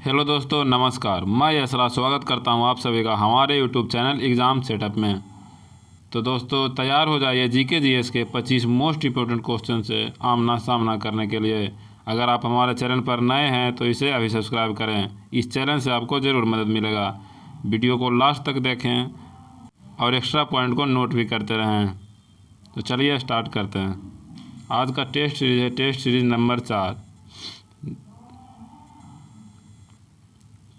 Hello दोस्तों, नमस्कार। मैं यशराज स्वागत करता हूं आप सभी का हमारे यूट्यूब चैनल एग्ज़ाम सेटअप में। तो दोस्तों, तैयार हो जाइए जीके जीएस के 25 मोस्ट इंपॉर्टेंट क्वेश्चन से आमना सामना करने के लिए। अगर आप हमारे चैनल पर नए हैं तो इसे अभी सब्सक्राइब करें। इस चैनल से आपको ज़रूर मदद मिलेगा। वीडियो को लास्ट तक देखें और एक्स्ट्रा पॉइंट को नोट भी करते रहें। तो चलिए स्टार्ट करते हैं। आज का टेस्ट सीरीज़ है टेस्ट सीरीज़ नंबर 4।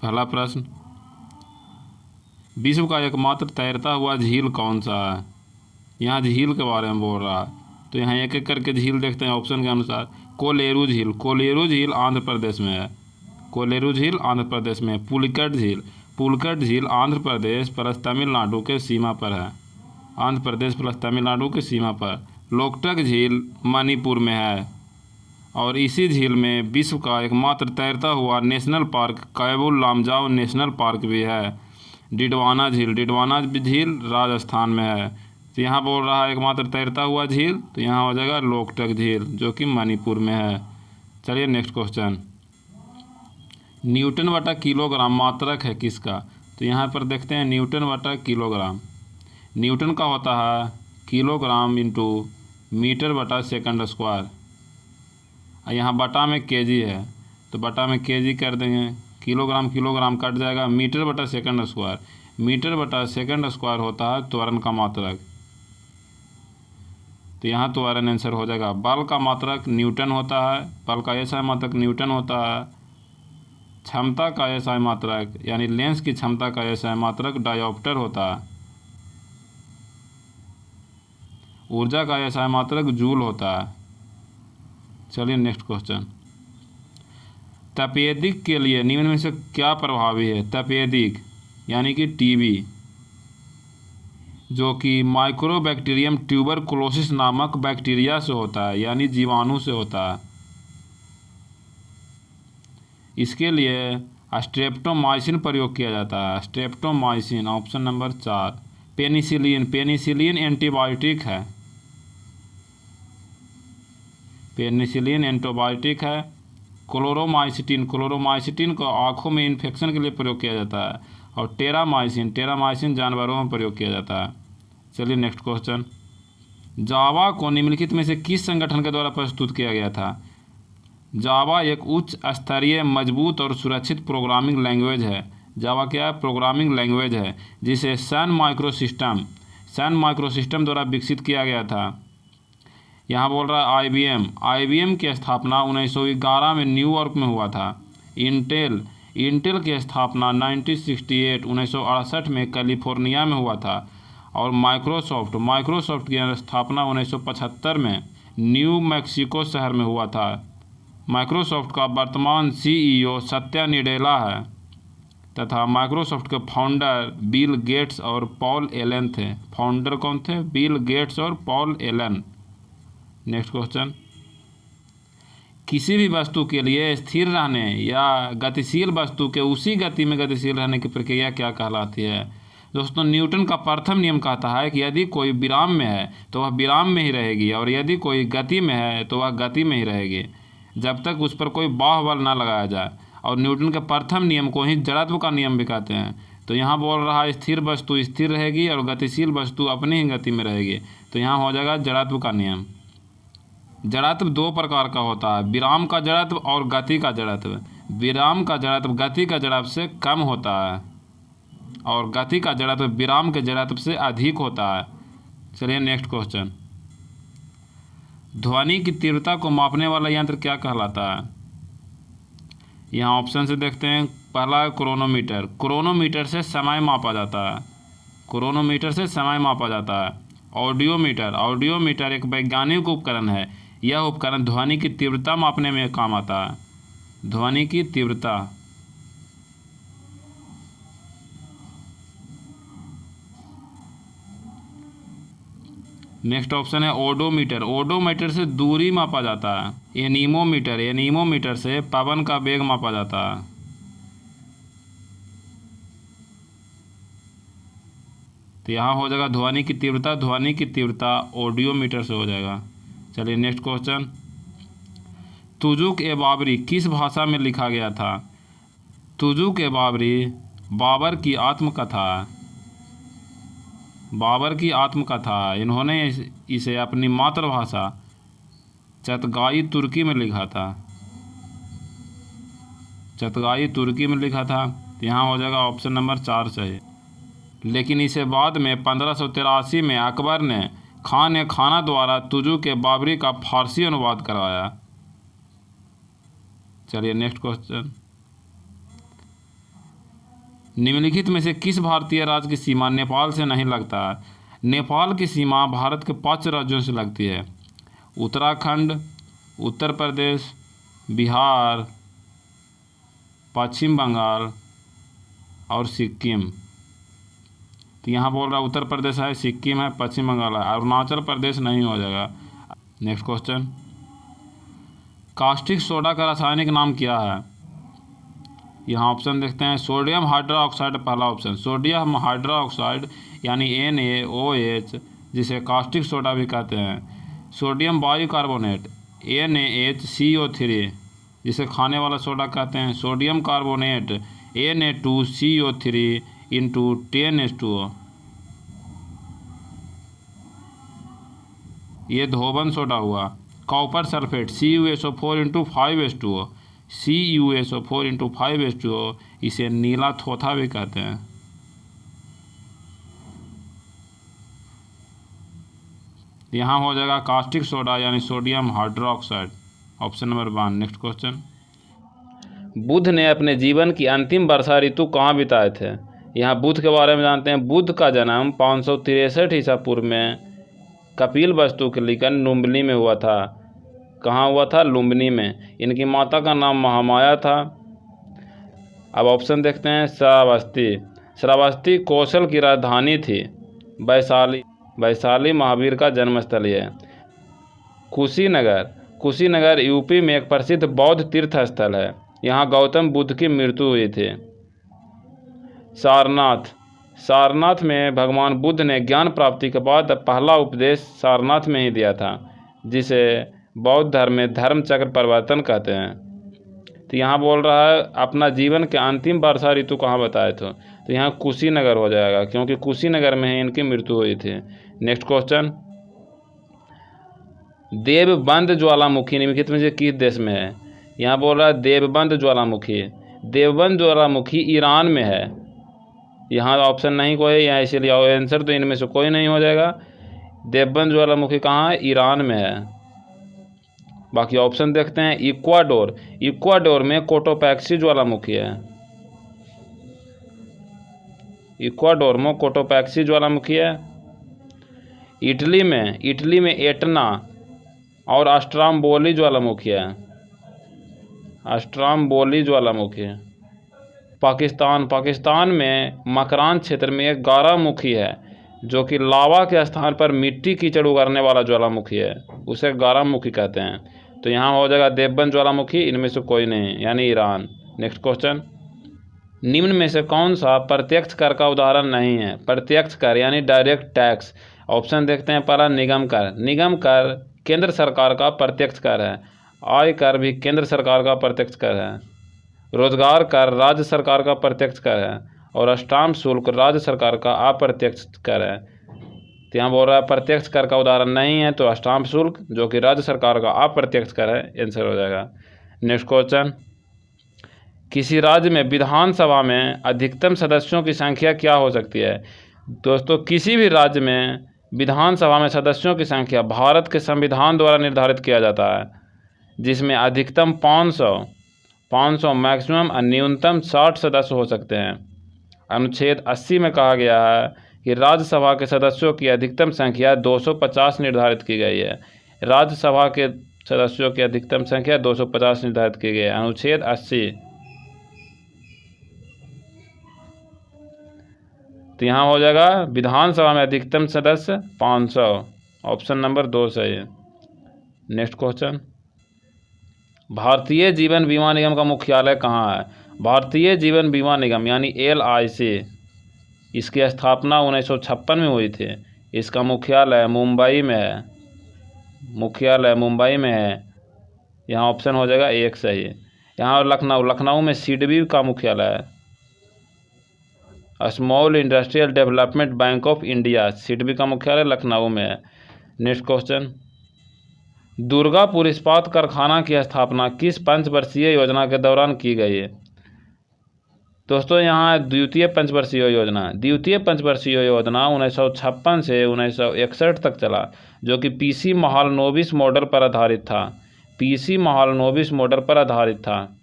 पहला प्रश्न, विश्व का एकमात्र तैरता हुआ झील कौन सा है? यहाँ झील के बारे में बोल रहा है, तो यहाँ एक एक करके झील देखते हैं ऑप्शन के अनुसार। कोलेरू झील, कोलेरू झील आंध्र प्रदेश में है। कोलेरू झील आंध्र प्रदेश में है। पुलिकट झील, पुलिकट झील आंध्र प्रदेश प्लस तमिलनाडु के सीमा पर है। आंध्र प्रदेश प्लस तमिलनाडु की सीमा पर। लोकटक झील मणिपुर में है। और इसी झील में विश्व का एकमात्र तैरता हुआ national park Keibul Lamjao national park भी है। डिडवाना झील, डिडवाना झील राजस्थान में है। तो यहाँ बोल रहा है एकमात्र तैरता हुआ झील, तो यहाँ हो जाएगा लोकटक झील जो कि मणिपुर में है। चलिए नेक्स्ट क्वेश्चन, न्यूटन बटा किलोग्राम मात्रक है किसका? तो यहाँ पर देखते हैं न्यूटन बटा किलोग्राम। न्यूटन का होता है किलोग्राम इंटू मीटर बटा सेकंड स्क्वायर। यहाँ बटा में केजी है, तो बटा में केजी कर देंगे। किलोग्राम किलोग्राम कट जाएगा। मीटर बटा सेकंड स्क्वायर, मीटर बटा सेकंड स्क्वायर होता है त्वरण का मात्रक। तो यहाँ त्वरण आंसर हो जाएगा। बल का मात्रक न्यूटन होता है, बल का एसआई मात्रक न्यूटन होता है। क्षमता का एसआई मात्रक यानी लेंस की क्षमता का एसआई मात्रक डायोप्टर होता है। ऊर्जा का एसआई मात्रक जूल होता है। चलिए नेक्स्ट क्वेश्चन, तपेदिक के लिए निम्न में से क्या प्रभावी है? तपेदिक यानी कि टीबी, जो कि माइक्रोबैक्टीरियम ट्यूबरकुलोसिस नामक बैक्टीरिया से होता है यानी जीवाणु से होता है। इसके लिए स्ट्रेप्टोमाइसिन प्रयोग किया जाता है। Streptomycin option number 4। Penicillin, penicillin antibiotic है। पेनिसिलिन एंटीबायोटिक है। क्लोरोमाइसिटिन, क्लोरोमाइसिटिन को आँखों में इन्फेक्शन के लिए प्रयोग किया जाता है। और टेरामाइसिन, टेरामाइसिन जानवरों में प्रयोग किया जाता है। चलिए नेक्स्ट क्वेश्चन, जावा को निम्नलिखित में से किस संगठन के द्वारा प्रस्तुत किया गया था? जावा एक उच्च स्तरीय मजबूत और सुरक्षित प्रोग्रामिंग लैंग्वेज है। जावा क्या है? प्रोग्रामिंग लैंग्वेज है जिसे सन माइक्रोसिस्टम द्वारा विकसित किया गया था। यहाँ बोल रहा है आईबीएम की स्थापना 1911 में न्यूयॉर्क में हुआ था। इंटेल की स्थापना 1968 में कैलिफोर्निया में हुआ था। और माइक्रोसॉफ्ट की स्थापना 1975 में न्यू मैक्सिको शहर में हुआ था। माइक्रोसॉफ्ट का वर्तमान सीईओ सत्या नडेला है तथा माइक्रोसॉफ्ट के फाउंडर बिल गेट्स और पॉल एलन थे। फाउंडर कौन थे? बिल गेट्स और पॉल एलन। नेक्स्ट क्वेश्चन, किसी भी वस्तु के लिए स्थिर रहने या गतिशील वस्तु के उसी गति में गतिशील रहने की प्रक्रिया क्या कहलाती है? दोस्तों, न्यूटन का प्रथम नियम कहता है कि यदि कोई विराम में है तो वह विराम में ही रहेगी, और यदि कोई गति में है तो वह गति में ही रहेगी जब तक उस पर कोई बाह्य बल ना लगाया जाए। और न्यूटन के प्रथम नियम को ही जड़त्व का नियम भी कहते हैं। तो यहाँ बोल रहा है स्थिर वस्तु स्थिर रहेगी और गतिशील वस्तु अपनी ही गति में रहेगी। तो यहाँ हो जाएगा जड़त्व का नियम। जड़त्व दो प्रकार का होता है, विराम का जड़त्व और गति का जड़त्व। विराम का जड़त्व गति का जड़त्व से कम होता है और गति का जड़त्व विराम के जड़त्व से अधिक होता है। चलिए नेक्स्ट क्वेश्चन, ध्वनि की तीव्रता को मापने वाला यंत्र क्या कहलाता है? यहाँ ऑप्शन से देखते हैं। पहला है क्रोनोमीटर, क्रोनोमीटर से समय मापा जाता है। क्रोनोमीटर से समय मापा जाता है। ऑडियोमीटर, ऑडियोमीटर एक वैज्ञानिक उपकरण है। यह उपकरण ध्वनि की तीव्रता मापने में काम आता है। ध्वनि की तीव्रता। नेक्स्ट ऑप्शन है ओडोमीटर, ओडोमीटर से दूरी मापा जाता है। एनीमोमीटर, एनीमोमीटर से पवन का वेग मापा जाता है। तो यहाँ हो जाएगा ध्वनि की तीव्रता, ध्वनि की तीव्रता ऑडियोमीटर से हो जाएगा। चलिए नेक्स्ट क्वेश्चन, तुजुक ए बाबरी किस भाषा में लिखा गया था? तुजू के बाबरी, बाबर की आत्मकथा, बाबर की आत्मकथा। इन्होंने इसे अपनी मातृभाषा चगताई तुर्की में लिखा था, चगताई तुर्की में लिखा था। तो यहाँ हो जाएगा ऑप्शन नंबर 4 सही। लेकिन इसे बाद में 1583 में अकबर ने खान खाना द्वारा तुजू के बाबरी का फारसी अनुवाद करवाया। चलिए नेक्स्ट क्वेश्चन। निम्नलिखित में से किस भारतीय राज्य की सीमा नेपाल से नहीं लगता है? नेपाल की सीमा भारत के 5 राज्यों से लगती है: उत्तराखंड, उत्तर प्रदेश, बिहार, पश्चिम बंगाल और सिक्किम। तो यहाँ बोल रहा है उत्तर प्रदेश है, सिक्किम है, पश्चिम बंगाल है, अरुणाचल प्रदेश नहीं हो जाएगा। Next question. कास्टिक सोडा का रासायनिक नाम क्या है? यहाँ ऑप्शन देखते हैं। सोडियम हाइड्रोक्साइड पहला ऑप्शन, सोडियम हाइड्रोक्साइड यानी NaOH, जिसे कास्टिक सोडा भी कहते हैं। सोडियम बाइकार्बोनेट NaHCO3, जिसे खाने वाला सोडा कहते हैं। Sodium carbonate Na2CO3 into 10H2O, ये धोबन सोडा हुआ। Copper sulphate CuSO4 into 5H2O, CuSO4 into 5H2O, इसे नीला थोथा भी कहते हैं। यहाँ हो जाएगा कास्टिक सोडा यानी sodium hydroxide, option number 1। Next question. Buddha ने अपने जीवन की अंतिम वर्षा ऋतु कहाँ बिताए थे? यहाँ बुद्ध के बारे में जानते हैं। बुद्ध का जन्म 563 ईसा पूर्व में कपिलवस्तु के निकट लुम्बिनी में हुआ था। कहाँ हुआ था? लुम्बिनी में। इनकी माता का नाम महामाया था। अब ऑप्शन देखते हैं। श्रावस्ती, श्रावस्ती कौशल की राजधानी थी। वैशाली महावीर का जन्मस्थल है। कुशीनगर, कुशीनगर यूपी में एक प्रसिद्ध बौद्ध तीर्थ स्थल है। यहाँ गौतम बुद्ध की मृत्यु हुई थी। सारनाथ, सारनाथ में भगवान बुद्ध ने ज्ञान प्राप्ति के बाद पहला उपदेश सारनाथ में ही दिया था, जिसे बौद्ध धर्म में धर्म चक्र परिवर्तन कहते हैं। तो यहाँ बोल रहा है अपना जीवन के अंतिम वर्षा ऋतु कहाँ बताए थे? तो यहाँ कुशीनगर हो जाएगा, क्योंकि कुशीनगर में ही इनकी मृत्यु हुई थी। Next question. देवबंद ज्वालामुखी निम्नलिखित में से किस देश में है? यहाँ बोल रहा है देवबंद ज्वालामुखी, देवबंद ज्वालामुखी ईरान में है। यहाँ ऑप्शन नहीं कोई है, यहाँ इसीलिए आंसर तो इनमें से कोई नहीं हो जाएगा। देवबंद ज्वालामुखी कहाँ है? ईरान में है। बाकी ऑप्शन देखते हैं। इक्वाडोर, इक्वाडोर में कोटोपैक्सी ज्वालामुखी है। इक्वाडोर में कोटोपैक्सी ज्वालामुखी है। इटली में एटना और अस्ट्राम्बोली ज्वालामुखी है। अस्ट्राम्बोली ज्वालामुखी। पाकिस्तान में मकरान क्षेत्र में एक गारामुखी है, जो कि लावा के स्थान पर मिट्टी कीचड़ उगाड़ने वाला ज्वालामुखी है, उसे गारामुखी कहते हैं। तो यहाँ हो जाएगा देवबंद ज्वालामुखी, इनमें से कोई नहीं यानी ईरान। Next question. निम्न में से कौन सा प्रत्यक्ष कर का उदाहरण नहीं है? प्रत्यक्ष कर यानी डायरेक्ट टैक्स। ऑप्शन देखते हैं। पहला निगम कर, निगम कर केंद्र सरकार का प्रत्यक्ष कर है। आय कर भी केंद्र सरकार का प्रत्यक्ष कर है। रोजगार कर राज्य सरकार का प्रत्यक्ष कर है। और स्टाम्प शुल्क राज्य सरकार का अप्रत्यक्ष कर है। तो यहाँ बोल रहा है प्रत्यक्ष कर का उदाहरण नहीं है, तो स्टाम्प शुल्क जो कि राज्य सरकार का अप्रत्यक्ष कर है, आंसर हो जाएगा। Next question. किसी राज्य में विधानसभा में अधिकतम सदस्यों की संख्या क्या हो सकती है? दोस्तों, किसी भी राज्य में विधानसभा में सदस्यों की संख्या भारत के संविधान द्वारा निर्धारित किया जाता है, जिसमें अधिकतम 500 मैक्सिमम और न्यूनतम 60 सदस्य हो सकते हैं। अनुच्छेद 80 में कहा गया है कि राज्यसभा के सदस्यों की अधिकतम संख्या 250 निर्धारित की गई है। राज्यसभा के सदस्यों की अधिकतम संख्या 250 निर्धारित की गई है, अनुच्छेद 80। तो यहाँ हो जाएगा विधानसभा में अधिकतम सदस्य 500, ऑप्शन नंबर 2 सही है। Next question. भारतीय जीवन बीमा निगम का मुख्यालय कहाँ है? भारतीय जीवन बीमा निगम यानी LIC, इसकी स्थापना 1956 में हुई थी। इसका मुख्यालय मुंबई में है, मुख्यालय मुंबई में है। यहाँ ऑप्शन हो जाएगा 1 सही। यहाँ लखनऊ में सिडबी का मुख्यालय है। Small industrial development bank of India, SIDBI का मुख्यालय लखनऊ में है। नेक्स्ट क्वेश्चन, दुर्गापुर इस्पात कारखाना की स्थापना किस पंचवर्षीय योजना के दौरान की गई है? दोस्तों यहाँ द्वितीय पंचवर्षीय योजना 1956 से 1961 तक चला, जो कि पीसी महालनोबिस मॉडल पर आधारित था।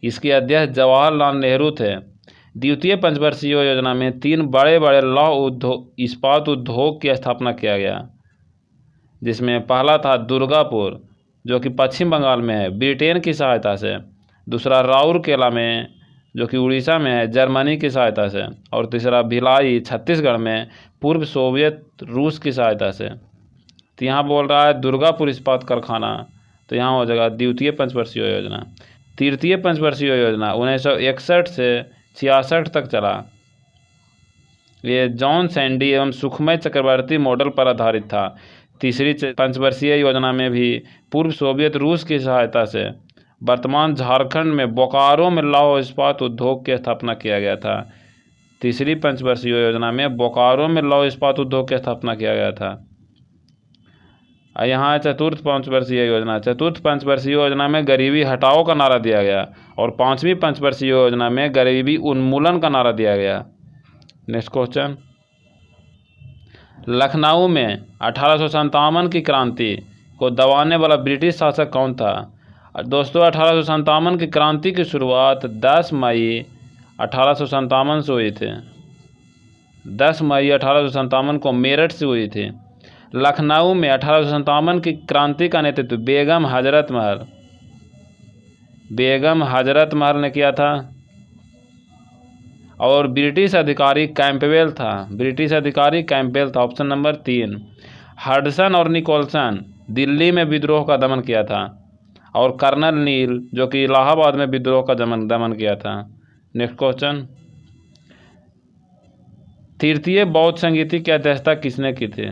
इसके अध्यक्ष जवाहरलाल नेहरू थे। द्वितीय पंचवर्षीय योजना में 3 बड़े बड़े इस्पात उद्योग की स्थापना किया गया, जिसमें पहला था दुर्गापुर, जो कि पश्चिम बंगाल में है, ब्रिटेन की सहायता से। दूसरा राउरकेला में, जो कि उड़ीसा में है, जर्मनी की सहायता से। और तीसरा भिलाई, छत्तीसगढ़ में, पूर्व सोवियत रूस की सहायता से। तो यहाँ बोल रहा है दुर्गापुर इस्पात कारखाना, तो यहाँ हो जाएगा द्वितीय पंचवर्षीय योजना। तृतीय पंचवर्षीय योजना 1961 से 66 तक चला। ये जॉन सैंडी एवं सुखमय चक्रवर्ती मॉडल पर आधारित था। तीसरी पंचवर्षीय योजना में भी पूर्व सोवियत रूस की सहायता से वर्तमान झारखंड में बोकारो में लौह इस्पात उद्योग की स्थापना किया गया था। तीसरी पंचवर्षीय योजना में बोकारो में लौह इस्पात उद्योग की स्थापना किया गया था। यहाँ चतुर्थ पंचवर्षीय योजना। चतुर्थ पंचवर्षीय योजना में गरीबी हटाओ का नारा दिया गया, और पांचवी पंचवर्षीय योजना में गरीबी उन्मूलन का नारा दिया गया। नेक्स्ट क्वेश्चन, लखनऊ में 1857 की क्रांति को दबाने वाला ब्रिटिश शासक कौन था? दोस्तों 1857 की क्रांति की शुरुआत 10 मई 1857 से हुई थी। 10 मई 1857 को मेरठ से हुई थी। लखनऊ में 1857 की क्रांति का नेतृत्व बेगम हजरत महल ने किया था, और ब्रिटिश अधिकारी कैंपबेल था। Option number 3। हडसन और निकोलसन दिल्ली में विद्रोह का दमन किया था, और कर्नल नील जो कि इलाहाबाद में विद्रोह का दमन किया था। नेक्स्ट क्वेश्चन, तृतीय बौद्ध संगीति की अध्यक्षता किसने की थी?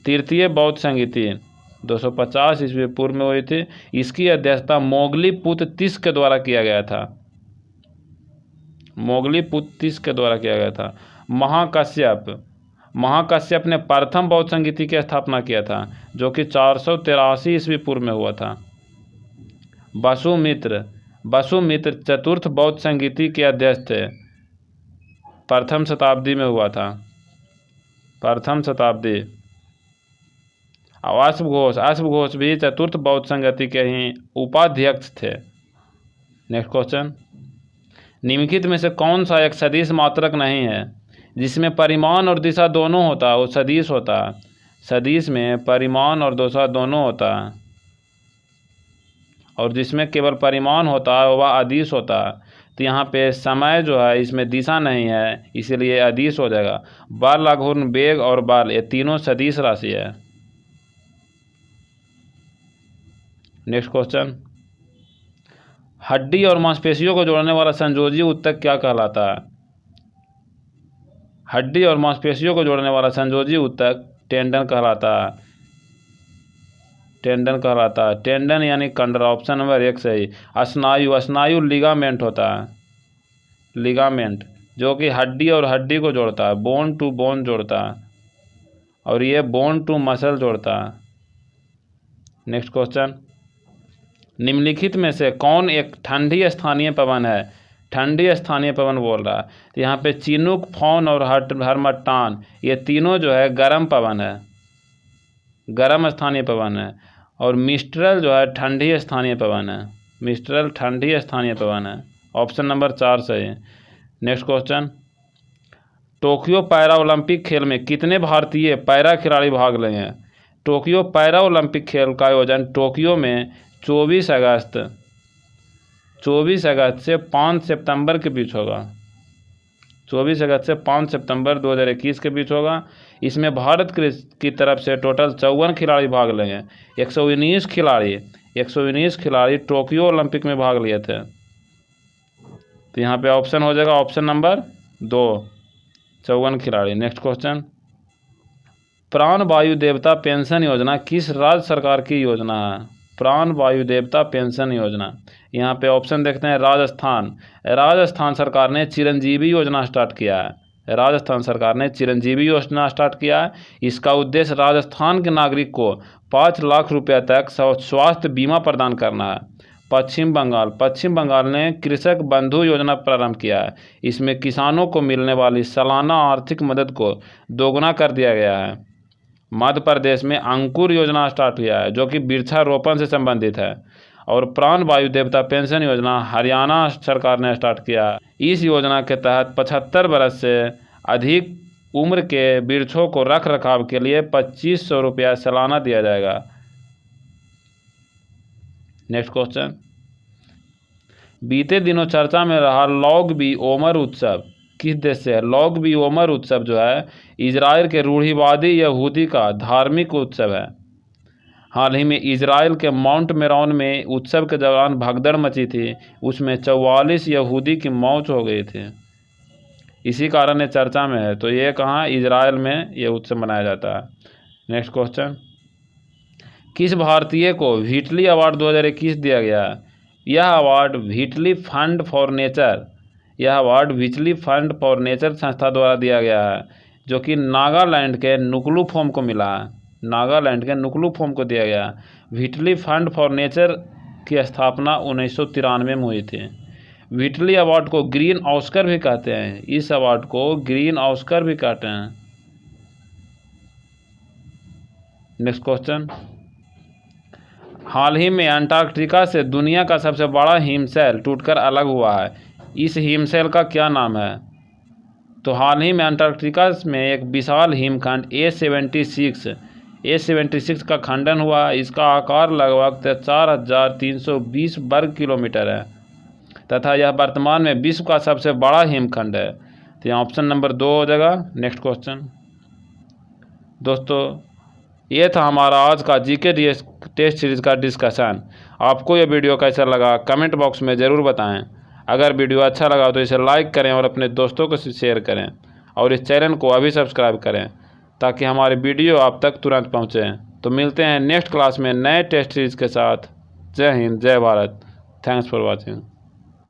तृतीय बौद्ध संगीति 250 ईस्वी पूर्व में हुई थी। इसकी अध्यक्षता मोगलीपुत्र तीस के द्वारा किया गया था। महाकश्यप ने प्रथम बौद्ध संगीति की स्थापना किया था, जो कि 483 ईस्वी पूर्व में हुआ था। वसुमित्र चतुर्थ बौद्ध संगीति के अध्यक्ष थे। प्रथम शताब्दी में हुआ था। अश्व घोष भी चतुर्थ बौद्ध संगीति के ही उपाध्यक्ष थे। नेक्स्ट क्वेश्चन, निम्नलिखित में से कौन सा एक सदिश मात्रक नहीं है जिसमें परिमाण और दिशा दोनों होता? वो सदिश होता। सदिश में परिमाण और दिशा दोनों होता, और जिसमें केवल परिमाण होता है वह अदिश होता। तो यहाँ पे समय जो है इसमें दिशा नहीं है, इसीलिए अदिश हो जाएगा। बल, आघूर्ण, वेग और बल ये तीनों सदिश राशि है। नेक्स्ट क्वेश्चन, हड्डी और मांसपेशियों को जोड़ने वाला संयोजी ऊतक क्या कहलाता है? हड्डी और मांसपेशियों को जोड़ने वाला संयोजी ऊतक टेंडन कहलाता है। टेंडन यानी कंडरा। ऑप्शन नंबर 1 सही। स्नायु लिगामेंट होता है। जो कि हड्डी और हड्डी को जोड़ता है, बोन टू बोन जोड़ता है, और ये बोन टू मसल जोड़ता है। नेक्स्ट क्वेश्चन, निम्नलिखित में से कौन एक ठंडी स्थानीय पवन है? ठंडी स्थानीय पवन बोल रहा है। तो यहाँ पे चिनूक, फौन और हरमट्टान ये तीनों जो है गर्म स्थानीय पवन है। और मिस्ट्रल जो है ठंडी स्थानीय पवन है। ऑप्शन नंबर 4 सही है। Next question, Tokyo para Olympic खेल में कितने भारतीय पैरा खिलाड़ी भाग लेंगे? टोक्यो पैरा ओलंपिक खेल का आयोजन टोक्यो में 24 अगस्त से 5 सितंबर के बीच होगा। 24 अगस्त से 5 सितंबर 2021 के बीच होगा। इसमें भारत की तरफ से टोटल 54 खिलाड़ी भाग लेंगे। 119 खिलाड़ी टोक्यो ओलंपिक में भाग लिए थे। तो यहाँ पे ऑप्शन हो जाएगा ऑप्शन नंबर 2, 54 खिलाड़ी। नेक्स्ट क्वेश्चन, प्राण वायु देवता पेंशन योजना किस राज्य सरकार की योजना है? प्राण वायु देवता पेंशन योजना। यहाँ पे ऑप्शन देखते हैं राजस्थान। राजस्थान सरकार ने चिरंजीवी योजना स्टार्ट किया है। राजस्थान सरकार ने चिरंजीवी योजना स्टार्ट किया है। इसका उद्देश्य राजस्थान के नागरिक को 5 लाख रुपये तक स्वास्थ्य बीमा प्रदान करना है। पश्चिम बंगाल ने कृषक बंधु योजना प्रारंभ किया है। इसमें किसानों को मिलने वाली सालाना आर्थिक मदद को दोगुना कर दिया गया है। मध्य प्रदेश में अंकुर योजना स्टार्ट हुआ है जो कि वृक्षारोपण से संबंधित है। और प्राण वायु देवता पेंशन योजना हरियाणा सरकार ने स्टार्ट किया। इस योजना के तहत 75 वर्ष से अधिक उम्र के वृक्षों को रख रखाव के लिए 2500 रुपया सालाना दिया जाएगा। नेक्स्ट क्वेश्चन, बीते दिनों चर्चा में रहा लौग बी ओमर उत्सव किस देश से है? लौग बी ओमर उत्सव जो है इजराइल के रूढ़िवादी यहूदी का धार्मिक उत्सव है। हाल ही में इजराइल के माउंट मेरॉन में उत्सव के दौरान भगदड़ मची थी। उसमें 44 यहूदी की मौत हो गई थी। इसी कारण ये चर्चा में है। तो ये कहाँ? इजराइल में ये उत्सव मनाया जाता है। नेक्स्ट क्वेश्चन, किस भारतीय को व्हिटली अवार्ड 2021 दिया गया? यह award Whitley fund for nature संस्था द्वारा दिया गया है जो कि नागालैंड के नुकलू फोम को मिला है। नागालैंड के नुकलू फोम को दिया गया। व्हिटली फंड फॉर नेचर की स्थापना 1993 में हुई थी। व्हिटली अवार्ड को ग्रीन ऑस्कर भी कहते हैं। इस अवार्ड को ग्रीन ऑस्कर भी कहते हैं। नेक्स्ट क्वेश्चन, हाल ही में अंटार्कटिका से दुनिया का सबसे बड़ा हिमशैल टूटकर अलग हुआ है। इस हिमशैल का क्या नाम है? तो हाल ही में अंटार्कटिका में एक विशाल हिमखंड A76 का खंडन हुआ। इसका आकार लगभग 4320 वर्ग किलोमीटर है तथा यह वर्तमान में विश्व का सबसे बड़ा हिमखंड है। तो यहाँ ऑप्शन नंबर 2 हो जाएगा। नेक्स्ट क्वेश्चन, दोस्तों ये था हमारा आज का जीके टेस्ट सीरीज़ का डिस्कशन। आपको यह वीडियो कैसा लगा कमेंट बॉक्स में ज़रूर बताएं। अगर वीडियो अच्छा लगा तो इसे लाइक करें और अपने दोस्तों को शेयर करें और इस चैनल को अभी सब्सक्राइब करें ताकि हमारे वीडियो आप तक तुरंत पहुँचें। तो मिलते हैं नेक्स्ट क्लास में नए टेस्ट सीरीज़ के साथ। जय हिंद, जय भारत। Thanks for watching.